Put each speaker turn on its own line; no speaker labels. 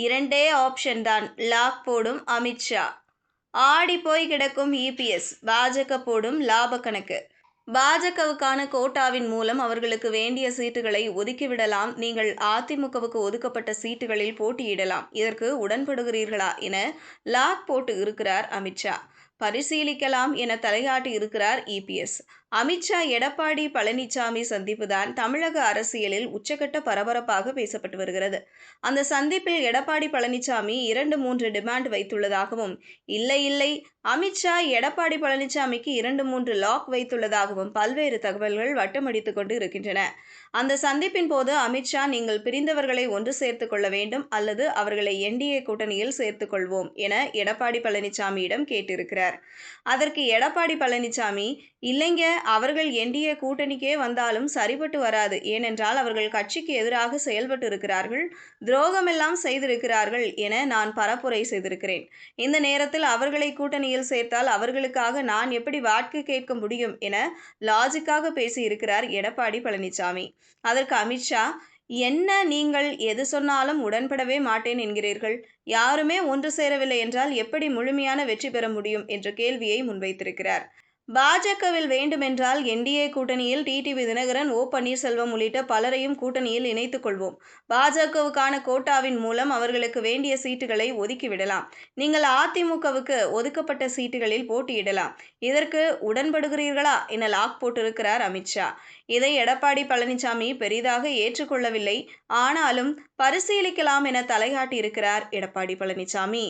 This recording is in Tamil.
இரண்டே ஆப்ஷன் தான், லாக் போடும் அமித்ஷா. ஆடி போய் கிடக்கும் இபிஎஸ், பாஜக போடும் லாப கணக்கு. பாஜகவுக்கான கோட்டாவின் மூலம் அவர்களுக்கு வேண்டிய சீட்டுகளை ஒதுக்கிவிடலாம். நீங்கள் அதிமுகவுக்கு ஒதுக்கப்பட்ட சீட்டுகளில் போட்டியிடலாம். இதற்கு உடன்படுகிறீர்களா என லாக் போட்டு இருக்கிறார் அமித்ஷா. பரிசீலிக்கலாம் என தலையாட்டி இருக்கிறார் இபிஎஸ். அமித்ஷா எடப்பாடி பழனிசாமி சந்திப்புதான் தமிழக அரசியலில் உச்சகட்ட பரபரப்பாக பேசப்பட்டு வருகிறது. அந்த சந்திப்பில் எடப்பாடி பழனிசாமி 2-3 டிமாண்ட் வைத்துள்ளதாகவும், இல்லை அமித்ஷா எடப்பாடி பழனிசாமிக்கு 2-3 லாக் வைத்துள்ளதாகவும் பல்வேறு தகவல்கள் வட்டமடித்துக் கொண்டு இருக்கின்றன. அந்த சந்திப்பின் போது அமித்ஷா, நீங்கள் பிரிந்தவர்களை ஒன்று சேர்த்துக் கொள்ள வேண்டும் அல்லது அவர்களை என்டிஏ கூட்டணியில் சேர்த்துக் கொள்வோம் என எடப்பாடி பழனிசாமியிடம் கேட்டிருக்கிறார். அதற்கு எடப்பாடி பழனிசாமி, இல்லைங்க, அவர்கள் என்டிஏ கூட்டணிக்கே வந்தாலும் சரிபட்டு வராது. ஏனென்றால் அவர்கள் கட்சிக்கு எதிராக செயல்பட்டு இருக்கிறார்கள், துரோகமெல்லாம் செய்திருக்கிறார்கள் என நான் பரப்புரை செய்திருக்கிறேன். இந்த நேரத்தில் அவர்களை கூட்டணியில் சேர்த்தால் அவர்களுக்காக நான் எப்படி வாக்கு கேட்க முடியும் என லாஜிக்காக பேசியிருக்கிறார் எடப்பாடி பழனிசாமி. அதற்கு அமித்ஷா, என்ன நீங்கள் எது சொன்னாலும் உடன்படவே மாட்டேன் என்கிறீர்கள்? யாருமே ஒன்று சேரவில்லை என்றால் எப்படி முழுமையான வெற்றி பெற முடியும் என்ற கேள்வியை முன்வைத்திருக்கிறார். பாஜகவில் வேண்டுமென்றால் என்டிஏ கூட்டணியில் டிடிவி தினகரன், ஓ பன்னீர்செல்வம் உள்ளிட்ட பலரையும் கூட்டணியில் இணைத்துக் கொள்வோம். பாஜகவுக்கான கோட்டாவின் மூலம் அவர்களுக்கு வேண்டிய சீட்டுகளை ஒதுக்கிவிடலாம். நீங்கள் அதிமுகவுக்கு ஒதுக்கப்பட்ட சீட்டுகளில் போட்டியிடலாம். இதற்கு உடன்படுகிறீர்களா என லாக் போட்டிருக்கிறார் அமித்ஷா. இதை எடப்பாடி பழனிசாமி பெரிதாக ஏற்றுக்கொள்ளவில்லை. ஆனாலும் பரிசீலிக்கலாம் என தலையாட்டியிருக்கிறார் எடப்பாடி பழனிசாமி.